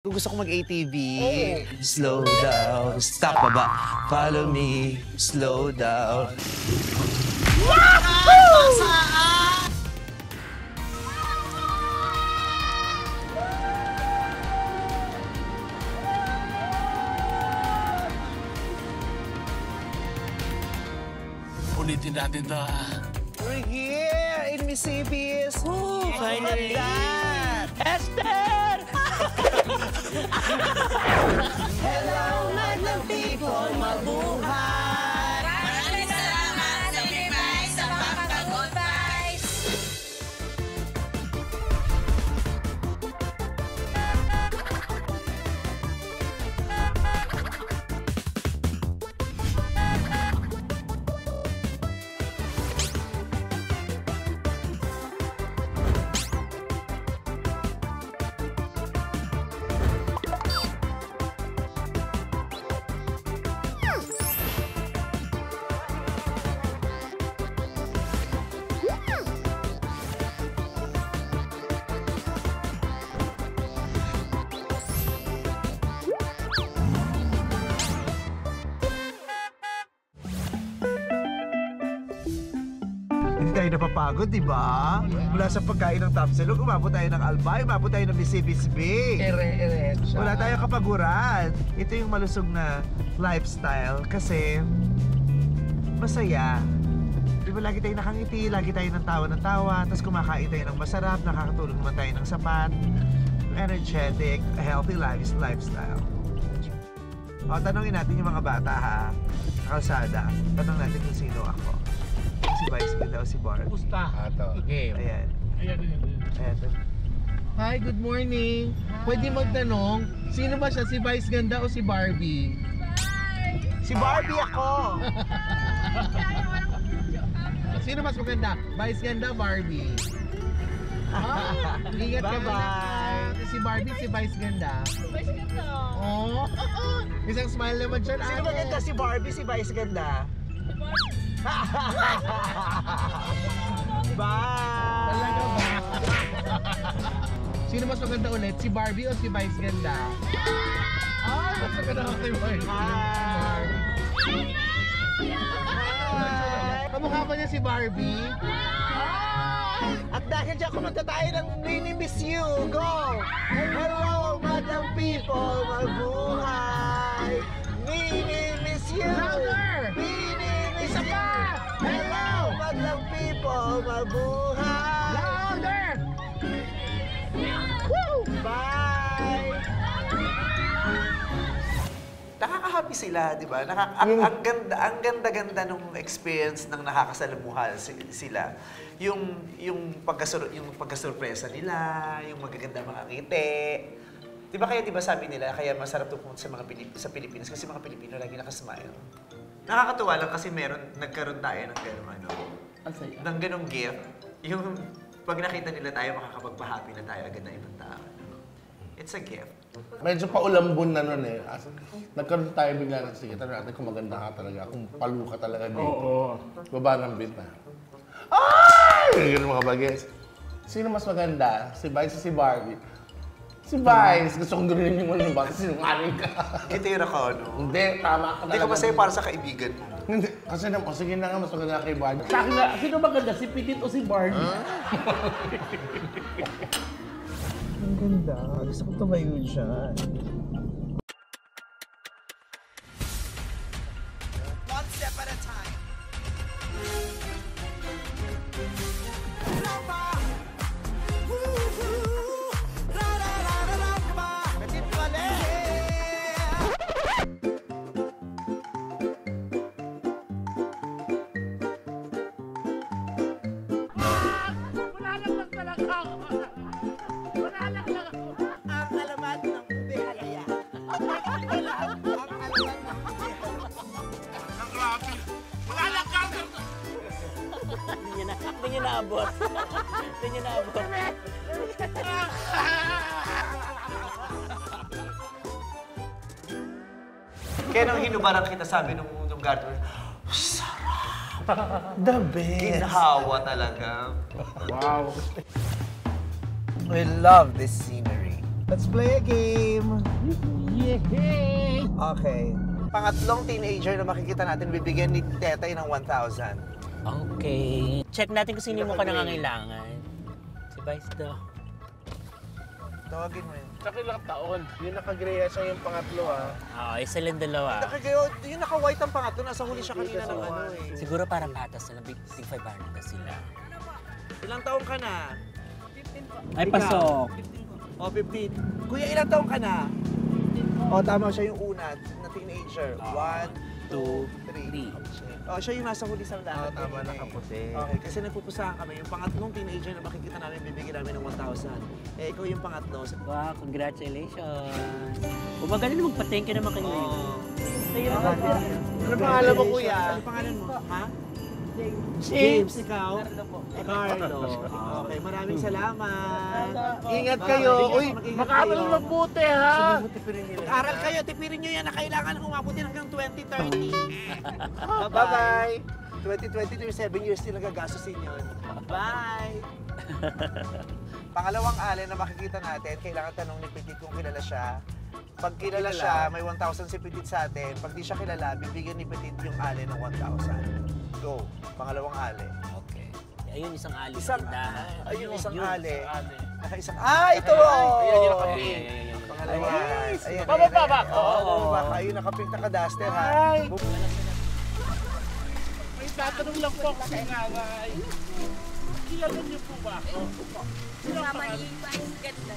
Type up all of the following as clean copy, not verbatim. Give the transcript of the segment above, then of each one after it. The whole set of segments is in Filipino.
Kung gusto ko mag-ATV, slow down, stop baba, follow me, slow down. Ulitin natin to. We're here in Mississippi. Finally! Esther! Hello, madlang people, mabuhay! Maraming salamat sa Pinay sa Good Vibes! Hindi tayo napapagod, di ba? Mula sa pagkain ng Tapsilog, umabot tayo ng Albay, umabot tayo ng Bisibisbi. Wala tayong kapaguran. Ito yung malusog na lifestyle kasi masaya. Di ba lagi tayo nakangiti, lagi tayo ng tawa, tapos kumakain tayo ng masarap, nakakatulog naman tayo ng sapat, energetic, healthy lifestyle. O, tanongin natin yung mga bata ha, kalsada. Tanong natin kung sino ako. Si Vice Ganda o si Barbie. Kumusta? Game. Ayan. Ayan. Hi, good morning. Pwede magtanong, sino ba siya? Si Vice Ganda o si Barbie? Si Barbie ako! Sino mas maganda? Vice Ganda, Barbie? Ingat ka Bye-bye! Si Barbie, si Vice Ganda. Vice Ganda. Oh, isang smile naman siya. Sino maganda, si Barbie, si Vice Ganda? Bye! Talaga ba? Sino mas maganda ulit? Si Barbie o si Vice Ganda? Mas maganda ako kay Barbie. Kamukha ba niya si Barbie? At dahil dyan, kumanta tayo ng Nini Miss You. Go! Hello, madam people, mabuhay! Nini Miss You! Louder! Nini Miss Isa You! pa! Hello, madam people, mabuhay! Louder! Bye! Nakaka-happy sila, di ba? Ang ganda nung experience ng nakakasalamuhan sila. Yung pagkasurpresa nila, yung magaganda mga ngiti. Di ba kaya, di ba sabi nila, kaya masarap pumunta sa Pilipinas kasi mga Pilipino lagi nakasmile. Nakakatuwa lang kasi nagkaroon tayo ng ganong gift. Yung pag nakita nila tayo, makakapagpa-happy na tayo agad na ibang tao. It's a gift. Medyo paulambon na nun eh. Nagkaroon tayo bigla ng sige, tanong natin kung maganda ka talaga, kung palu ka talaga dito. Oo. Baba ng bit na. Ay! Ganun mga bagets. Sino mas maganda? Si Vice o si Barbie? Si Vice! Gusto kong gawin yung mga bata, sinungaling ka. Ito yung ako, no? Hindi, tama ka Hindi ko masaya para sa kaibigan mo. Hindi, kasi naman, sige na nga, mas maganda kay Barbie. Sa akin na, sino maganda? Si Petit o si Barbie? Ang ganda. Gusto ko tumayo siya. One step at a time. Wala lang talaga ako. Wala lang ako. Ang alamat ng ube halaya. Ang alamat ng ube halaya. Ang grabe! Wala lang ka! Hindi niya naabot. Hindi niya naabot. Kaya nung hinubaran kita, sabi nung gardener, sarap! The best! Ginhawa talaga. Wow! I love this scenery. Let's let's play a game. Yay! Okay. Pangatlong teenager na makikita natin, bibigyan ni Tetay ng 1,000. Okay. Check natin kung sino mo ka nangangailangan. Si Vice daw. Tawagin mo yun. Tsaka ilang taon. Yung nakagreya siya yung pangatlo Isa lang dalawa. Yung naka-white ang pangatlo, nasa huli siya kanina ng ano eh. Siguro parang patas na lang, big 500 na sila. Ilang taong ka na? Ay, pasok. O, 15. Kuya, ilang taong ka na? O, tama siya yung una na teenager. 1, 2, 3. O, siya yung nasa huli sa lahat. tama, nakaputi. Okay, kasi nagpupusahan kami. Yung pangatlong teenager na makikita namin, bibigyan namin ng 1,000. Eh, ikaw yung pangatlo. Wow, congratulations. Magaling magpa-thank you naman kayo. Ano pangalan mo, kuya? Ano pangalan mo? Ha? James, ikaw? Carlo. Okay, maraming salamat. Ingat kayo. Uy, makaaral kayo. mabuti ha. Mag-aral kayo, tipirin nyo yan na kailangan umabutin hanggang 2030. Bye-bye. 2020 to 7 years din nagagastusin yun. Bye! Pangalawang alin na makikita natin, kailangan tanong ni Petit kung kilala siya. Pag kilala siya, may 1,000 si Petit sa atin. Pag di siya kilala, bibigyan ni Petit yung alin ng 1,000. Go. Pangalawang alin. Okay. Ayun, isang ali. Ayun, isang alin. Naka-isang... ito! Ayan yung nakapin. Pangalawa. Ayan. Bababa. Oo, ayun, nakapink na ka-duster ha. May tatanong lang po ako kay nanay. Kilala niyo po ba ako? Kasama ni Vice Ganda.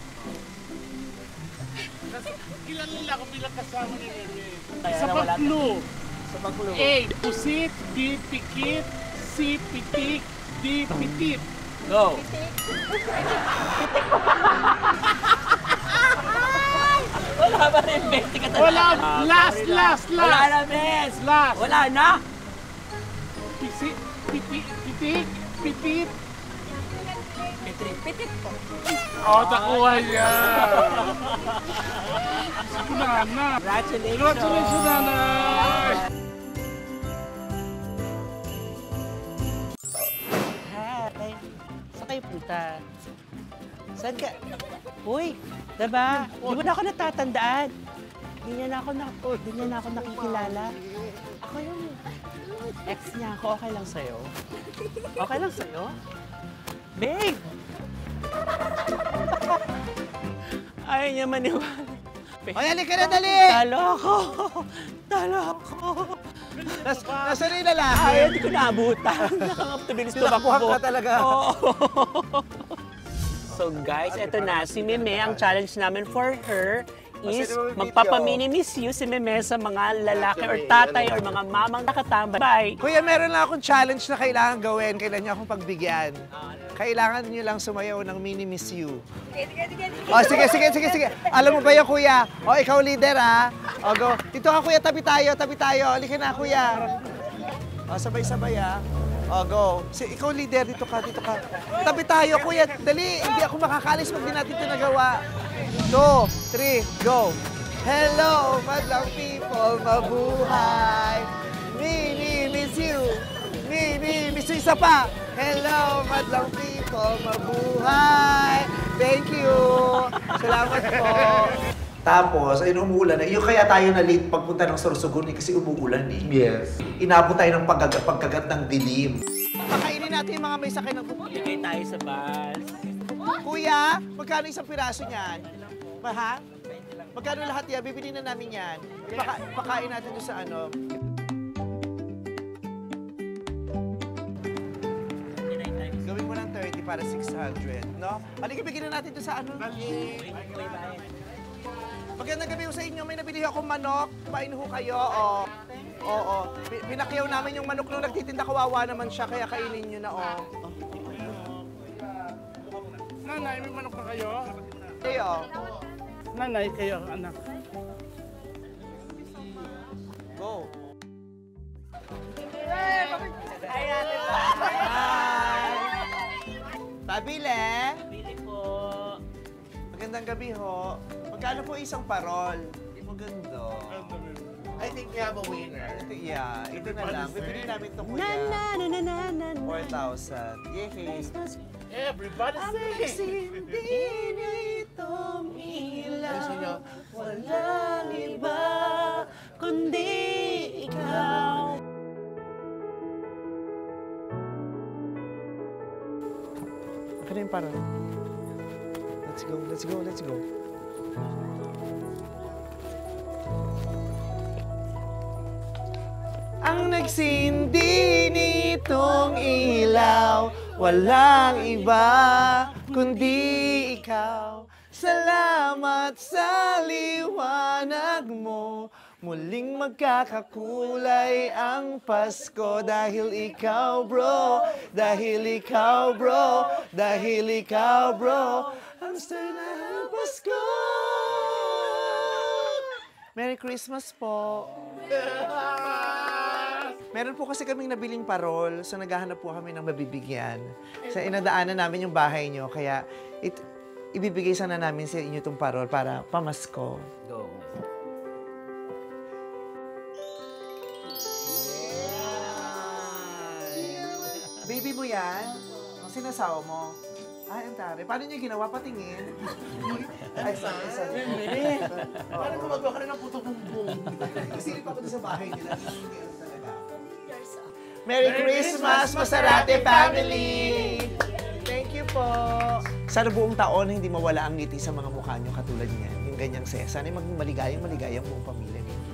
Kilala nila ako bilang kasama ni Meme. Kaya Sa wala pag-clue. Sa pag-clue. A. Pusit. B. Pikit. C. Pitik. D. Pitit. Go! Wala ba rin, Betty ka talaga? Wala. Last. Wala na, Bes! Last. Wala na! Pisit. Pitik. Pitit. Pitit po. Nakuha niya. Nana. Congratulations, Nanay. Hi! Saan kayo punta? Saan ka? Uy, diba? Di mo na ako natatandaan. Di niya na ako nakikilala. Ako yung ex niya ako. Okay lang sa'yo? Okay lang sa'yo? Babe! Ayaw niya maniwala. Ay, halika na, dali! Talo ako! Nasa rin na lang. Ayaw, di ko naabutan. Nakakaptabilis Tinakuhan tumakbo. ka talaga. Oo. So guys, eto na. Si Meme, ang challenge namin for her is Sino may video? magpapamini-miss you si Meme sa mga lalaki or tatay or mga mamang nakatambay. Bye! Kuya, meron lang akong challenge na kailangan gawin. Kailan niyo akong pagbigyan. Kailangan niyo lang sumayaw ng mini miss you. Sige. Alam mo ba yun, kuya? O, ikaw leader, ha? O, go. Dito ka, kuya. Tabi tayo. Halika na, kuya. O, sabay-sabay, ha? O, go. Ikaw leader. Dito ka. Tabi tayo, kuya. Dali. Hindi ako makakalis pag di natin ito nagawa. 2, 3, go. Hello, madlang people. Mabuhay. Mini miss you. Miss you isa pa. Hello, madlang people. Mabuhay. Thank you. Salamat po. Tapos, ayun, umuulan na. Yung kaya tayo na late pagpunta ng Sorsogon kasi umuulan eh. Yes. Inabot tayo ng pagkagat ng dilim. Pakainin natin yung mga may sakay ng pupunta. Bigay tayo sa bus. Kuya, magkano isang piraso niyan? Ha? Magkano lahat yan? Bibili na namin yan. Pakain natin doon sa ano. Gawin mo ng 30 para 600, no? Halika, bigyan na natin doon sa ano. Magandang gabi ho sa inyo. May nabili akong manok. Kumain ho kayo. Oo. Pinakyaw namin yung manok nung nagtitinda. Kawawa naman siya, kaya kainin nyo na, Nanay, may manok na kayo? Kayo. Nanay, kayo, anak. Go. Pabili. Bili po. Magandang gabi ho. Magkano po isang parol? Maganda. I think we have a winner. Ito na lang. Bibili namin ito, kuya. Na. 4,000. Yehey. Everybody sing! Dinitong ilaw. walang iba kundi ikaw. Okay na yung parang. Let's go, let's go, let's go. Ang nagsindi nitong ilaw, walang iba kundi ikaw. Salamat sa liwanag mo, muling magkakakulay ang Pasko. Dahil ikaw bro, dahil ikaw bro, dahil ikaw bro, hamster na ang Pasko. Merry Christmas po. Meron po kasi kaming nabiling parol, so naghahanap po kami ng mabibigyan. Sa inadaanan namin yung bahay nyo, kaya ibibigay sana namin sa inyo itong parol para pamasko. Go. Baby mo yan? Ang sinasawa mo? Ay, ang tari. Paano niya ginawa? Patingin. Ay, sorry. Parang gumagawa ka rin ng puto bumbong. Kasi pa ako sa bahay nila. Merry Christmas, Masarate family! Thank you po. Sana buong taon hindi mawala ang ngiti sa mga mukha nyo katulad niyan. Yung ganyang saya. Sana maging maligayang buong pamilya ninyo.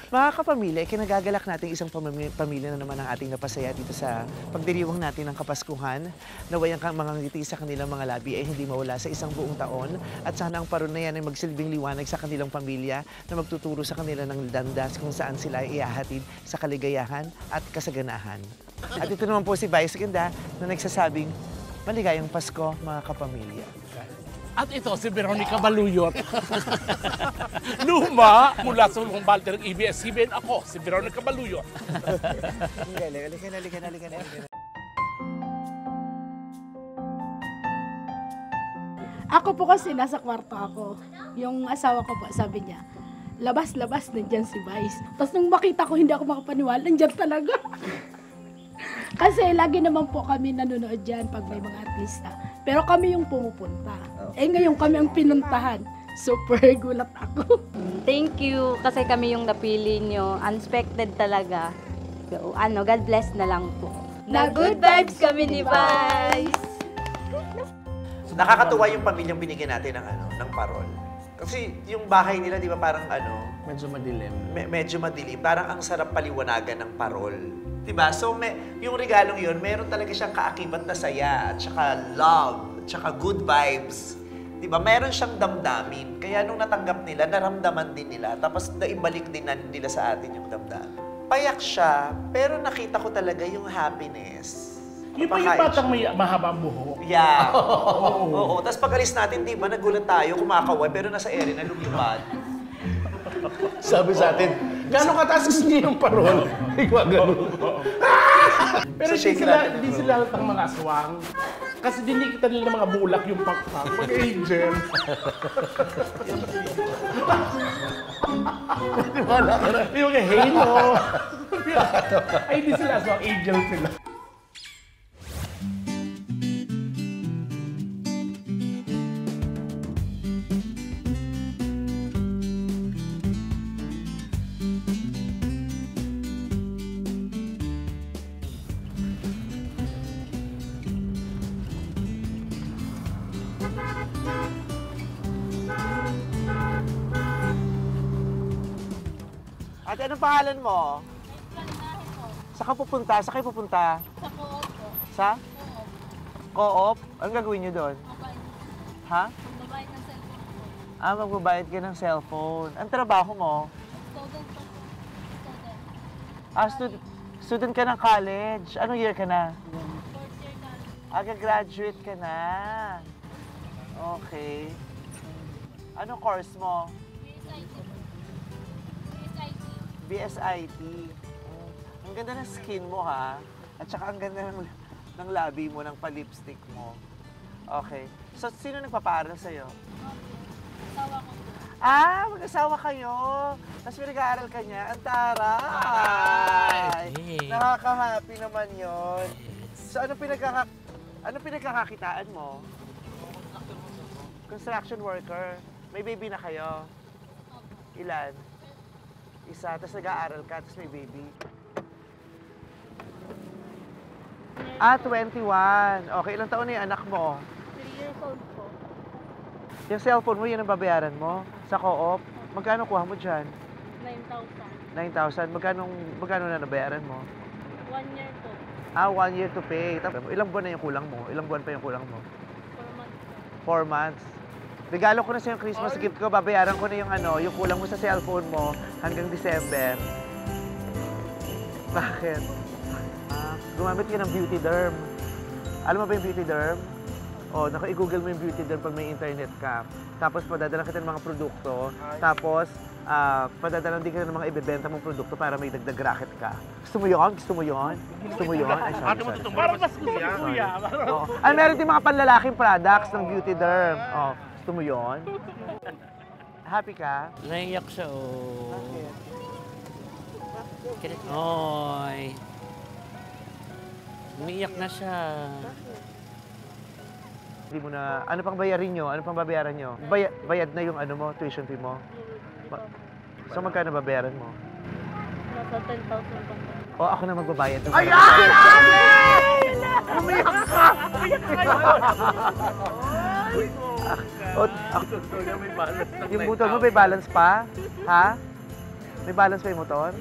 Mga kapamilya, kinagagalak natin isang pamilya na naman ang ating napasaya dito sa pagdiriwang natin ng Kapaskuhan. Naway ang mga ngiti sa kanilang mga labi ay hindi mawala sa isang buong taon. At sana ang parol na yan ay magsilbing liwanag sa kanilang pamilya na magtuturo sa kanila ng landas kung saan sila ay ihahatid sa kaligayahan at kasaganahan. At ito naman po si Vice Ganda na nagsasabing, maligayang Pasko mga kapamilya. At ito si Veronica Baluyot. Luma mula sa Lung Balter ng ABS-CBN. Ako, si Veronica Baluyot. Halika na. Ako po kasi nasa kwarto ako. Yung asawa ko po, sabi niya, labas, nandyan si Vice. Tapos nung makita ko, hindi ako makapaniwala, nandyan talaga. Kasi lagi naman po kami nanonood dyan pag may mga artista. Pero kami yung pumupunta. Ngayon kami ang pinuntahan. Super gulat ako. Thank you kasi kami yung napili nyo. Unexpected talaga. So, God bless na lang po. Na good vibes kami ni Vice! Nakakatuwa yung pamilyang binigyan natin ng parol. Kasi yung bahay nila, di ba parang Medyo madilim. medyo madilim. Parang ang sarap paliwanagan ng parol. Diba? So, yung regalong yun, meron talaga siyang kaakibat na saya, at saka love, at saka good vibes. Diba? Meron siyang damdamin. Kaya nung natanggap nila, naramdaman din nila. Tapos naibalik din nila sa atin yung damdamin. Payak siya, pero nakita ko talaga yung happiness. Yung pa yung batang may mahabang buhok. Yeah. Oo. Tapos pag-alis natin, di ba, nagulat tayo, kumakaway, pero nasa ere na lumipad. Sabi sa atin, gano'ng kataas gusto niyo yung parol? Ikaw gano'n. Pero hindi sila halatang mga aswang. Kasi dinikita nila ng mga bulak yung pakpak. Mag-angel. Yung halo. Ay, hindi sila aswang. Angel sila. Ate, anong pangalan mo? Saan ka pupunta? Saan kayo pupunta? Sa co-op po. Sa? Co-op? Anong gagawin nyo doon? Ha? Magbabayad ng cellphone po. Magbabayad ka ng cellphone. Ang trabaho mo? Student po po. Student ka ng college. Anong year ka na? Fourth year college. Gagraduate ka na. Okay. Anong course mo? BSIT. BSIT. Ang ganda ng skin mo, ha? At saka ang ganda ng labi mo, ng palipstick mo. Okay. So, sino nagpapaaral sa'yo? Asawa ko po. Mag-asawa kayo. Tapos pinag-aaral ka niya. Ang taray! Nakaka-happy naman yon. So, ano pinagkakakitaan mo? Construction worker. May baby na kayo? Ilan? Isa. Tapos nag-aaral ka, tapos may baby. 21. Okay, ilang taon na yung anak mo? 3 years old po. Yung cellphone mo, yun ang babayaran mo? Sa co-op? Magkano kuha mo dyan? 9,000. 9,000. Magkano na nabayaran mo? 1 year po. 1 year to pay. Ilang buwan na yung kulang mo? Ilang buwan pa yung kulang mo? 4 months. Regalo ko na sa yung Christmas gift ko. Babayaran ko na yung yung kulang mo sa cellphone mo hanggang December. Bakit? Gumamit ka ng Beauty Derm. Alam mo ba yung Beauty Derm? I-google mo yung Beauty Derm pag may internet ka. Tapos padadala kita ng mga produkto. Tapos padadala din kita ng mga ibebenta mong produkto para may dagdag racket ka. Gusto mo yun? Gusto mo yun? Gusto mo yun? Ay, sorry. Parang mas kuya. Meron din mga panlalaking products ng Beauty Derm. Gusto mo yun? Happy ka? Naiyak siya, oh. Bakit? Oy. Umiiyak na siya. Hindi mo na, ano pang bayarin nyo? Ano pang babayaran nyo? Bayad na yung tuition fee mo? So magkano babayaran mo? Nasa 10,000 po. Ako na magbabayad. Ayan! Umiyak ka! Umiyak ka ngayon! Yung motor mo may balance pa? Ha? May balance pa yung motor?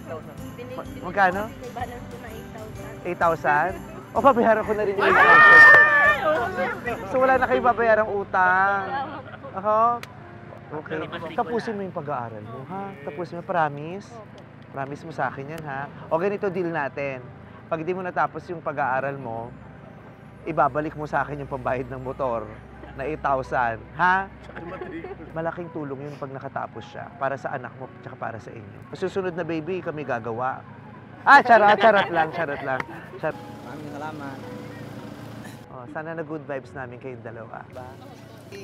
Magkano? May balance po na 8,000? Babayaran ko na rin yung 8,000. So wala na kayong babayarang utang. Okay. Tapusin mo yung pag-aaral mo, ha? Tapusin mo, promise? Promise mo sa akin yan, ha? O ganito deal natin. Pag di mo natapos yung pag-aaral mo, ibabalik mo sa akin yung pambayad ng motor na 8,000, ha? Malaking tulong yun pag nakatapos siya. Para sa anak mo, tsaka para sa inyo. Susunod na baby, kami gagawa. Charot lang. Maraming salamat. Sana na good vibes namin kayong dalawa.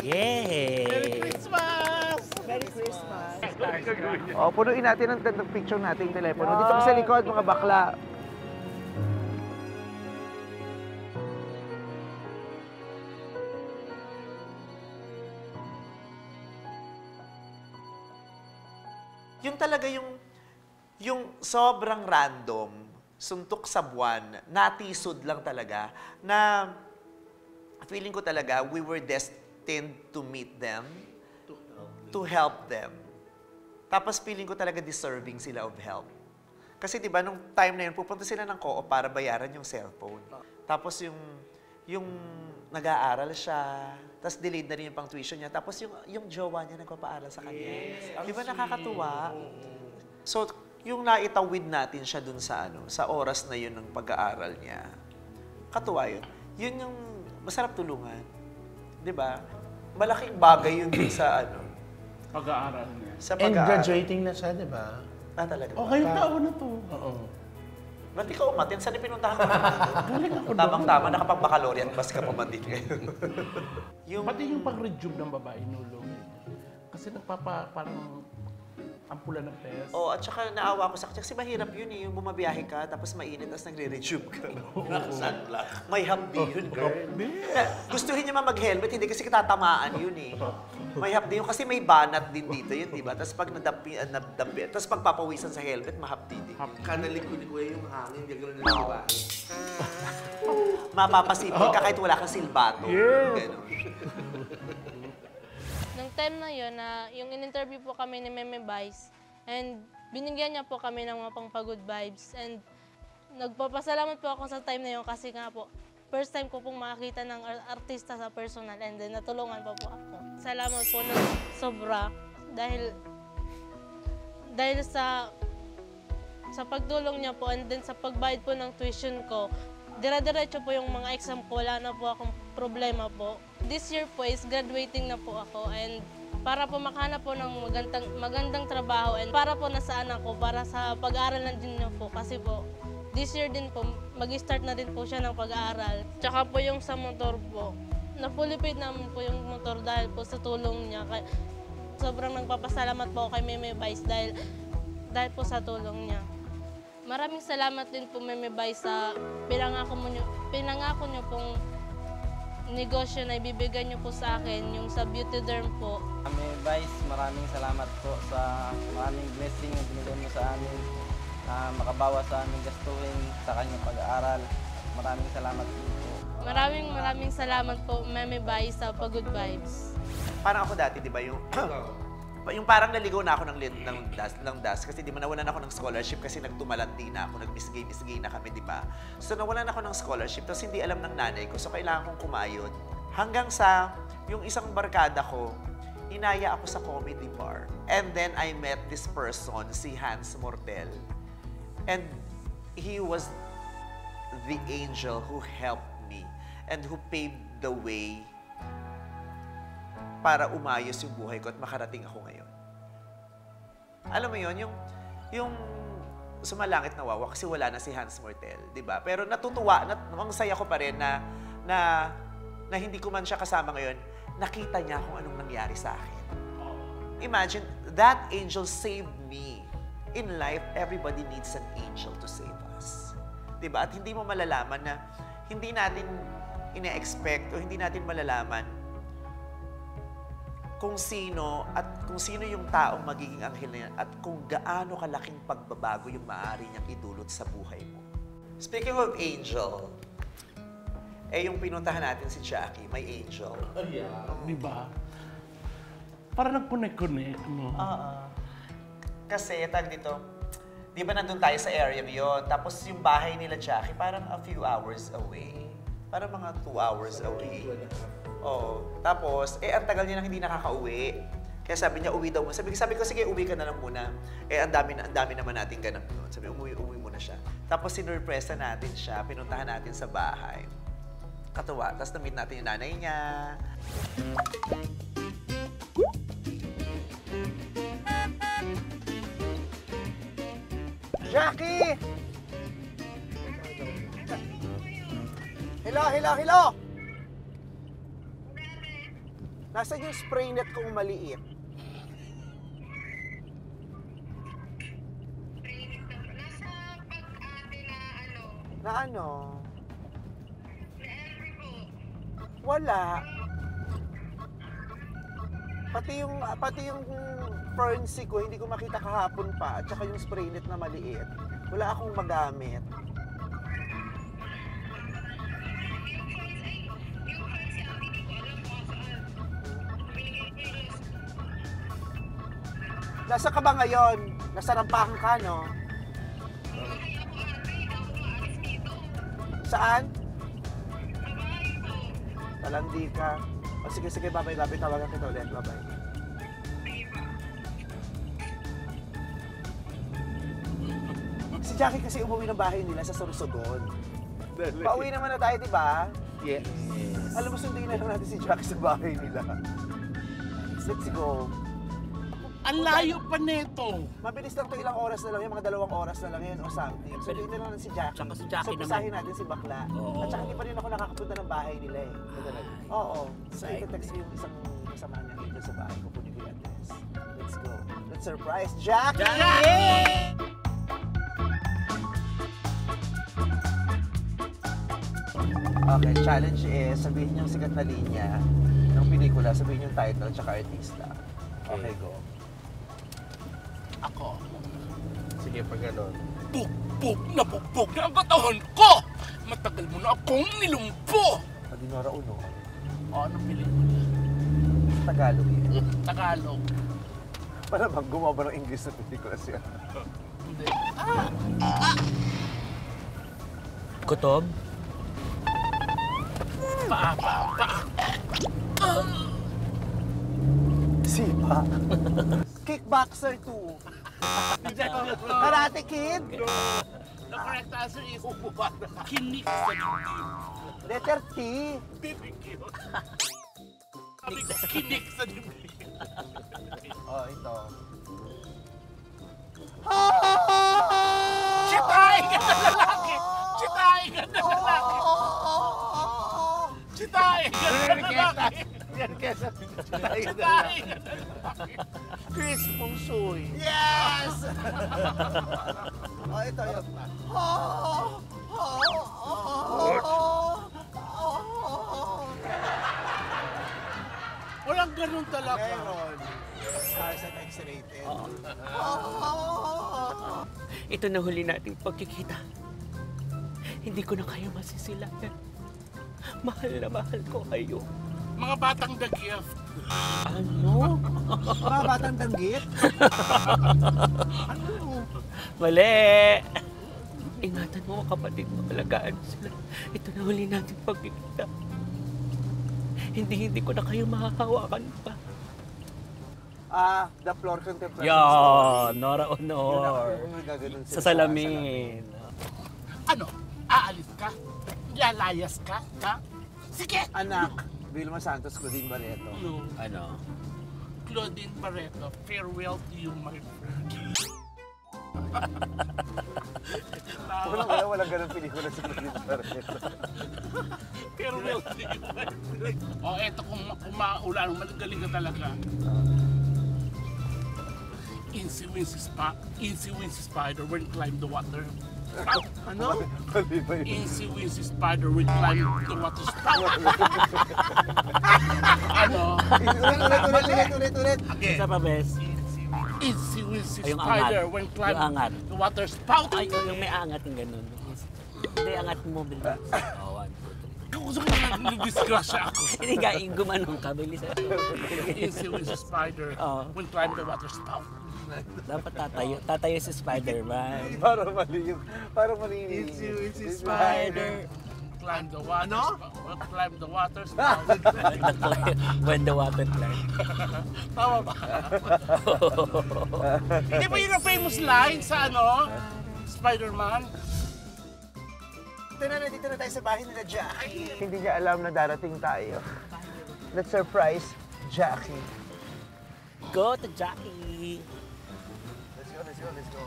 Yay! Merry Christmas! Merry Christmas! Punuin natin ang picture natin yung telepono. Dito ka sa likod, mga bakla. Yung talaga yung sobrang random, suntok sa buwan, natisod lang talaga, na feeling ko talaga we were destined to meet them, to help them. Tapos feeling ko talaga deserving sila of help. Kasi 'di ba nung time na yun, pupunta sila ng co-op para bayaran yung cellphone. Tapos yung nag-aaral siya, tapos delayed na rin yung pang tuition niya, tapos yung jowa niya nagpapaaral sa kanya. Yes, di ba nakakatuwa? So, yung naitawid natin siya dun sa sa oras na yun ng pag-aaral niya. Katuwa yun. Yun yung masarap tulungan. Di ba? Malaking bagay yun dun sa pag-aaral niya. Sa pag-aaral. And graduating na siya, di ba? Talaga. Ngayong taon na to. Oo. Ba't ikaw umatin? Saan pinuntahan mo? Tamang-tama, nakapag-baccalaureate, basta ka pumatin ngayon. Pati yung pag-rejuve ng babae, nulong. Kasi parang ampula ng test. At saka naawa ko sa kanya. Kasi mahirap yun yung bumabiyahe ka, tapos mainit, tapos nagre-rejuve ka. Nakasanla. May hapdi yun, girl. Gustuhin niya mag-helmet, hindi kasi tatamaan yun eh. May hapdi yun, kasi may banat din dito yun, di ba? Tapos pag nadapi, tapos pag papawisan sa helmet, mahapdi din. Kanalikod-likod yung hangin, hindi gano'n na diba? Mapapasipol ka kahit wala kang silbato. Yeah. Nung time na yun, yung in-interview po kami ni Meme Vice, and binigyan niya po kami ng mga pang-good vibes. And nagpapasalamat po ako sa time na yun kasi nga po, first time ko pong makakita ng artista sa personal, and then natulungan pa po ako. Salamat po ng sobra dahil sa pagtulong niya po, and then sa pagbayad po ng tuition ko, dire-diretso po yung mga exam ko, wala na po akong problema po. This year po is graduating na po ako, and para po makahanap po ng magandang trabaho, and para po nasa anak ko, para sa pag-aaral na din niya po. Kasi po, this year din po, mag-start na din po siya ng pag-aaral. Tsaka po yung sa motor po, na-fully paid naman po yung motor dahil po sa tulong niya. sobrang nagpapasalamat po ako kay Meme Vice dahil po sa tulong niya. Maraming salamat din po Meme Vice sa pinangako niyo pong negosyo na ibibigay niyo po sa akin, yung sa Beauty Derm po. Meme Vice, maraming salamat po sa maraming blessing na binigay mo sa amin na makabawas sa aming gastuin sa kanyang pag-aaral. Maraming salamat po. Maraming salamat po Meme Vice sa Good Vibes. Parang ako dati, di ba, yung parang naligaw na ako ng DAS kasi di ba nawalan ako ng scholarship kasi nagtumalandi na ako, nagmisgay na kami, di ba? So nawalan ako ng scholarship tapos hindi alam ng nanay ko, so kailangan kong kumayod. Hanggang sa yung isang barkada ko, inaya ako sa comedy bar. And then I met this person, si Hans Mortel. And he was the angel who helped me and who paved the way para umayos yung buhay ko at makarating ako ngayon. Alam mo yun, yung sumalangit na wawa kasi wala na si Hans Mortel, di ba? Pero natutuwa, ang saya ko pa rin na hindi ko man siya kasama ngayon, nakita niya kung anong nangyari sa akin. Imagine, that angel saved me. In life, everybody needs an angel to save us. Di ba? At hindi mo malalaman na hindi natin ina-expect o hindi natin malalaman kung sino yung taong magiging anghel na yan at kung gaano kalaking pagbabago yung maaari niyang idulot sa buhay mo. Speaking of angel, yung pinuntahan natin si Jackie, may angel. Yeah, di ba? Para nag-connect-connect, no? Kasi, dito, di ba nandun tayo sa area yun, tapos yung bahay nila Jackie, parang a few hours away. Parang mga 2 hours away. Oo. Tapos, ang tagal niya nang hindi nakaka-uwi. Kaya sabi niya, uwi daw mo. Sabi ko, sige, uwi ka na lang muna. Ang dami naman natin ganap doon. Sabi, uwi muna siya. Tapos, sinurpresa natin siya. Pinuntahan natin sa bahay. Katuwa. Tapos, na-meet natin yung nanay niya. Jackie! Hello! Nasaan yung spray net kong maliit? Na ano? Wala. Pati yung Fernsey ko, hindi ko makita kahapon pa. At saka yung spray net na maliit. Wala akong magamit. Nasa ka ba ngayon? Nasa Rampahan ka, no? Saan? Talandi ka. O sige, bye-bye. Tawagan kita ulit. Bye-bye. Si Jackie kasi umuwi ng bahay nila sa Sorsogon. Pauwi naman na tayo, di ba? Yes. Alam mo, sundin na lang natin si Jackie sa bahay nila. Let's go. Ang layo pa neto. Mabilis lang ito, ilang oras na lang yan, mga 2 oras na lang yan o something. So, dito na lang si Jackie. Tsaka si Jackie so, pisahin natin si Bakla. At saka hindi pa rin ako nakakapunta ng bahay nila eh. Oo. So, ito-text yung isang kasamahan niya dito sa bahay ko. Kunin ko yung address. Let's go. Let's surprise Jackie! Jackie! Okay, challenge is sabihin yung sikat na linya ng pelikula, sabihin yung title at saka artista. Okay, go. Ako. Sige, pag gano'n. Puk na ang katawan ko! Matagal mo na akong nilumpo! Dinora Uno. Anong pelikula? Tagalog yun. Tagalog. Para bang gumawa ba ng English na pelikula siya? Hindi. Kutob? Paa. Sipa. Kickboxer 2. Karate Kid. The correct answer is kinik sa dibdib. Letter T. BBQ. Sabi ko, kinik sa dibdib. Oh, ito. Chitay ka na lalaki! Chitay ka na lalaki! Chitay ka na lalaki! Yan kesa. Chris Feng Shui. Yes! Oh, ito yun. Walang ganun talaga. Meron. Stars and X-rated. Ito na huli nating pagkikita. Hindi ko na kayo masisilayan. Mahal na mahal ko kayo. Mga batang the gift. Ano? Mga batang danggit? Mali! Ingatan mo mga kapatid mo, alagaan sila. Ito na huli nating pagkikita. Hindi ko na kayo mahahawakan pa. The floor contemplation. Yan! Nora Honor! Gaganon sila Sa salamin. Ano? Aalis ka? Lalayas ka? Ha? Sige! Anak, Vilma Santos, Claudine Barreto. No. Ano? Claudine Barreto, farewell to you, my friend. Walang ganun pelikula sa Claudine Barreto. Farewell to you, my friend. O, eto kung maulan, magaling ka talaga. Incy Wincy Spider when climb the water. Ano? Incy Wincy Spider when climb the water spout. Ano? Ulit. Isa pa, Bes? Incy Wincy Ay, yung Spider angat. when climb Yung angat. the water spout. Ay, yung may angat yung ganun. Hindi, angat mo, bilis. Oh, 1, 2, 3. Gusto ko nag-disgrasya ako. Hindi ka, gumanong ka, bilis. Incy Wincy Spider when climb the water spout. Dapat tatayo si Spider-Man. Parang mali yung Incy Spider climb the water. Climb the water spout. When the water climb. Tama ba? Hindi ba yun ang famous line sa Spider-Man? Dito na tayo sa bahay nila Jackie. Hindi niya alam na darating tayo. Let's surprise Jackie. Go to Jackie! Let's go.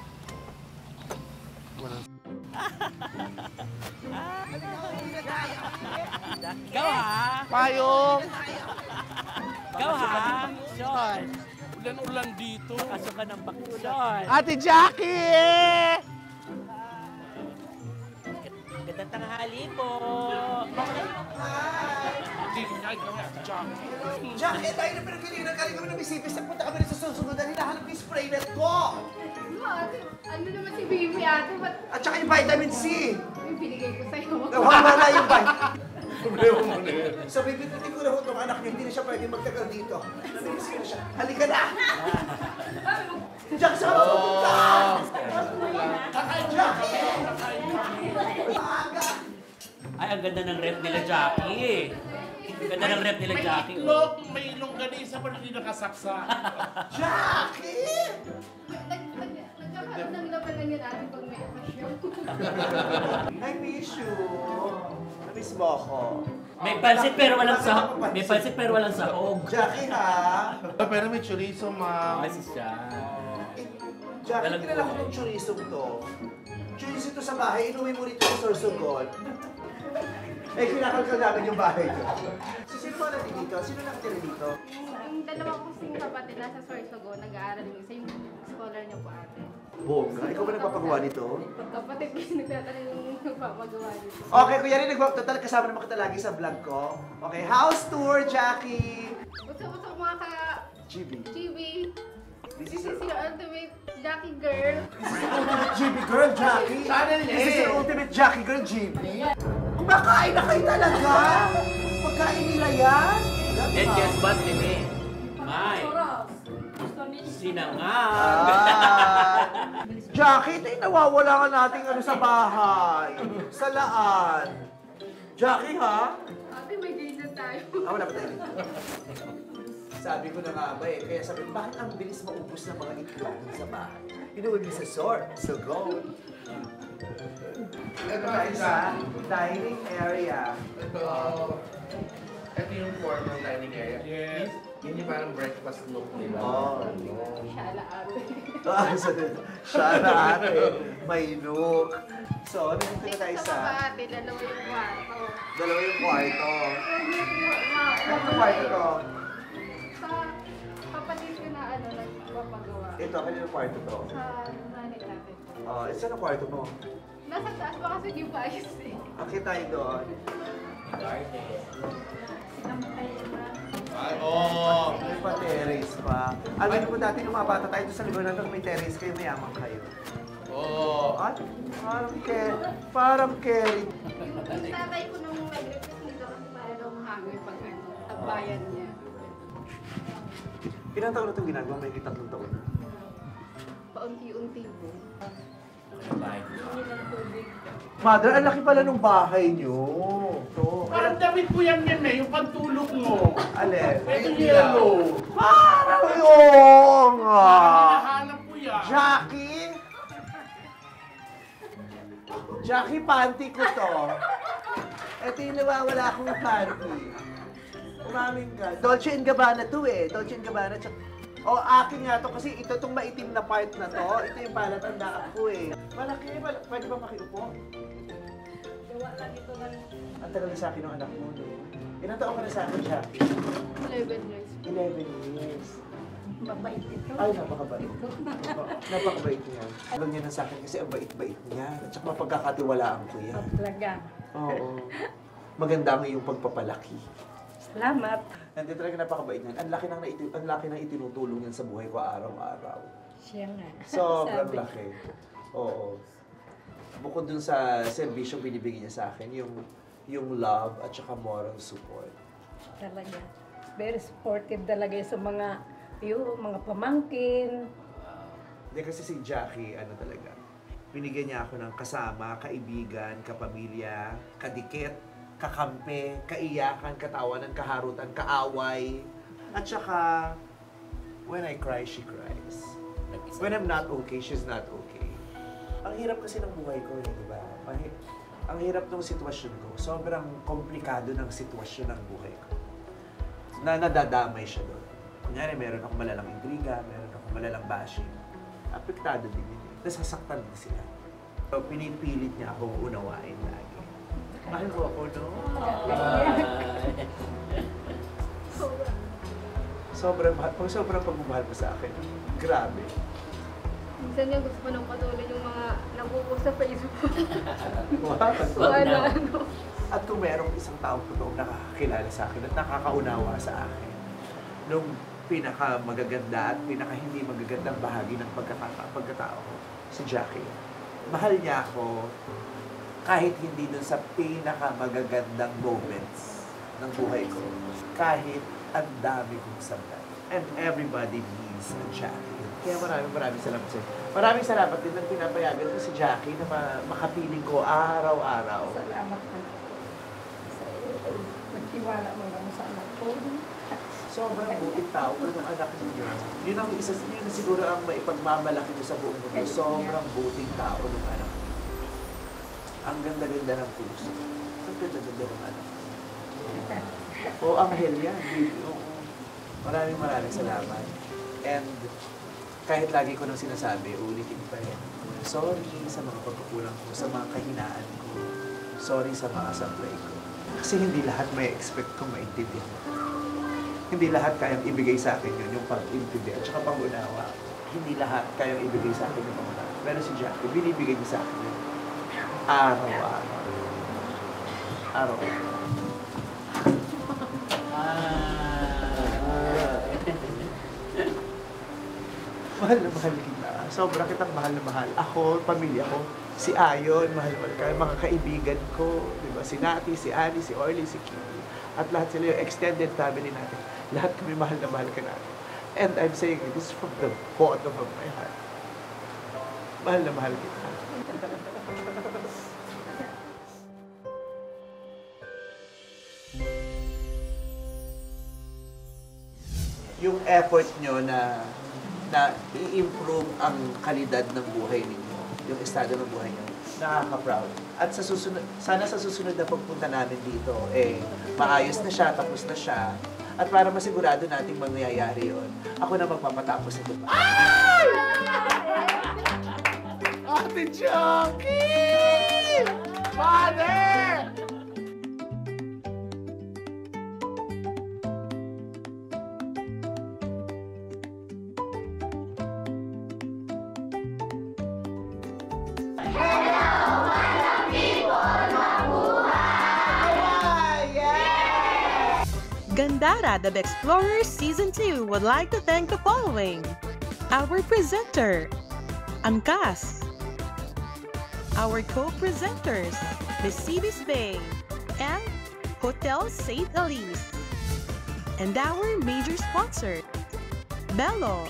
Go ha! Payong! Go ha! Sean! Ulan-ulan dito. Pasok ka ng bakasyon. Ate Jackie! Gandang tanghali po. Jackie, tayo na pinagkilingan. Galing kami ng bisipis. Nagpunta kami rin sa susunod. Hinahanap ko yung spray net ko. Ano naman si baby ate? Ba't At saka yung vitamin C. yung binigay ko sa'yo? Nawawala yung vitamin. Problema mo na yun. So, bibitin ko na ho itong anak niya. Hindi na siya pwede magtagal dito. Naminis na siya. Halika na! Jackie, saan ka pupunta? Jackie! Ay, ang ganda ng rep nila Jackie. Ang ganda ng rep nila Jackie. May longganisa pa hindi nakasaksa. Jackie! Nagkakaroon ng laban lang yan ate pag may okasyon. I miss you. Namiss mo ako. May pansit pero walang sahog. May pansit pero walang sahog. Jackie, ha? Pero may chorizo, ma'am. Kasi siya. Jackie, kilala ko itong chorizo to. Chorizo to sa bahay. Inuwi mo rito sa Sorsogon. Eh, kinakalkal namin yung bahay ko. So, sino ba natin dito? Sino nakatira dito? Yung dalawa kong sing kapatid nasa Sorsogon, nag-aaral yung isa yung scholar niya po ate. Bongga, ikaw ba nagpapagawa nito? Kapatid ko yung nagtatanong yung nagpapagawa nito. Okay, kuya rin, total kasama naman kita lagi sa vlog ko. Okay, house tour, Jackie! What's up mga ka... GB. GB. This is your ultimate Jackie girl. This is your ultimate GB girl, Jackie. This is your ultimate Jackie girl, GB. Kumakain na kayo talaga! Pagkain nila yan? And guess what, Nene? May sinangag. Jackie, ito yung nawawala ka nating sa bahay. Sa laan. Jackie, ha? Ate, may ganyan tayo. Wala pa tayo dito. Sabi ko na nga ba eh. Kaya sabi, bakit ang bilis maubos ng mga itlog sa bahay? Inuwi mo sa sort. So go. Ito tayo sa dining area. Ito yung form ng dining area. Yes. Yun yung parang breakfast look nila. Shala ate. Shala ate. May look. So, nandito na tayo Sa sa... baba ate, dalawa yung kwarto. Dalawa yung kwarto. Mga Ano kwarto to? Sa kapatid ko na nagpapagawa. Ito, kanino kwarto to? Sa nanay natin. Oh, saan ang kwarto mo? Nasa taas pa kasi yung bias eh. Akit tayo doon. Ay, oo. May pa terrace pa. Alam niyo po dati nung mga bata tayo doon sa lugar natin, may terrace kayo, mayaman kayo. Oo. At parang carry. Yung tatay ko nung nag-request nito kasi para daw mahangin pag nagbayan niya. Ilang taon na itong ginagawa? May 3 taon na. Paunti-unti po. Mother, ang laki pala ng bahay niyo. So, Parang damit ko yan eh, yung pantulog mo. alin? Ito yellow. Parang yun nga. Hinahanap ko yan. Jackie? Jackie, panty ko to. Ito yung nawawala akong panty. Umamin ka. Dolce & Gabbana to eh. Dolce & Gabbana. O, akin nga to kasi ito tong maitim na part na to. Ito yung palatandaan ko eh. Malaki. Pwede ba makiupo? Gawa lang ito ng Ang tagal na sa akin ng anak mo. No? Ilang taon ka na sa akin, Jackie? 11 years. 11 years. Mabait ito. Ay, napakabait. Napakabait niya. Alam niya na sa akin kasi ang bait-bait niya. At saka mapagkakatiwalaan ko yan. Talaga. Oo. Maganda ang iyong pagpapalaki. Salamat. Hindi talaga napakabait niyan. Ang laki ng itinutulong yan sa buhay ko araw-araw. Siya nga. Sobrang Sabi. laki. Oo. Bukod dun sa serbisyong binibigay niya sa akin, yung love at saka moral support. Talaga. Very supportive talaga sa mga pamangkin. Hindi kasi si Jackie, ano talaga, binigyan niya ako ng kasama, kaibigan, kapamilya, kadikit, kakampi, kaiyakan, katawanan, kaharutan, kaaway. At saka, when I cry, she cries. When I'm not okay, she's not okay. Ang hirap kasi ng buhay ko, di ba? Ang hirap ng sitwasyon ko. Sobrang komplikado ng sitwasyon ng buhay ko. Na nadadamay siya doon. Kunyari, meron akong malalang intriga, meron akong malalang bashing. Apektado din yun. Nasasaktan din sila. So, pinipilit niya akong unawain lagi. Mahal mo ako, no? Sobrang pagmamahal mo sa akin. Grabe. Minsan niya gusto ko nang patuloy yung mga nabubuo sa Facebook. Ano. At kung merong isang taong totoong nakakakilala sa akin at nakakaunawa sa akin, nung pinaka-magaganda at pinaka-hindi magagandang bahagi ng pagkatao ko, si Jackie. Mahal niya ako kahit hindi dun sa pinaka-magagandang moments ng buhay ko. Kahit ang dami kong sandal. And everybody needs a Jackie. Kaya maraming salamat sa'yo. Maraming salamat din ng pinapayagan ko si Jackie na makapiling ko araw-araw. Salamat po. Nagtiwala mo lang sa anak ko. Sobrang buting tao ko ng anak niyo. Yun ang isa, yun siguro ang maipagmamalaki niyo sa buong mundo. Sobrang buting tao ng anak niyo. Ang ganda-ganda ng puso. Ang ganda-ganda ng anak niyo. O, anghel yan. Maraming salamat. And kahit lagi ko nang sinasabi, ulitin pa rin. Sorry sa mga pagkukulang ko, sa mga kahinaan ko. Sorry sa mga sablay ko. Kasi hindi lahat may expect kong maintindihan. Hindi lahat kayang ibigay sa akin yun, yung pag-intindi at saka pang-unawa. Hindi lahat kayang ibigay sa akin yung pang-unawa. Pero si Jackie, binibigay niya sa akin yun. Araw-araw. Araw-araw. Mahal na mahal kita. Sobra kitang mahal na mahal. Ako, pamilya ko, si Ayon, mahal ka, mga kaibigan ko, di ba? Si Nati, si Annie, si Orly, si Kitty. At lahat sila yung extended family natin. Lahat kami mahal na mahal ka natin. And I'm saying this from the bottom of my heart. Mahal na mahal kita. Yung effort nyo na i-improve ang kalidad ng buhay ninyo, yung estado ng buhay nyo, nakaka-proud. At sa susunod, sana sa susunod na pagpunta namin dito, maayos na siya, tapos na siya. At para masigurado nating mangyayari yun, ako na magpapatapos ito. Ay! Ate Jackie! Father! Gandara The Explorers Season 2 would like to thank the following: our presenter, Angkas, our co-presenters, Miss Cibis Bay and Hotel St. Elise, and our major sponsor, Bello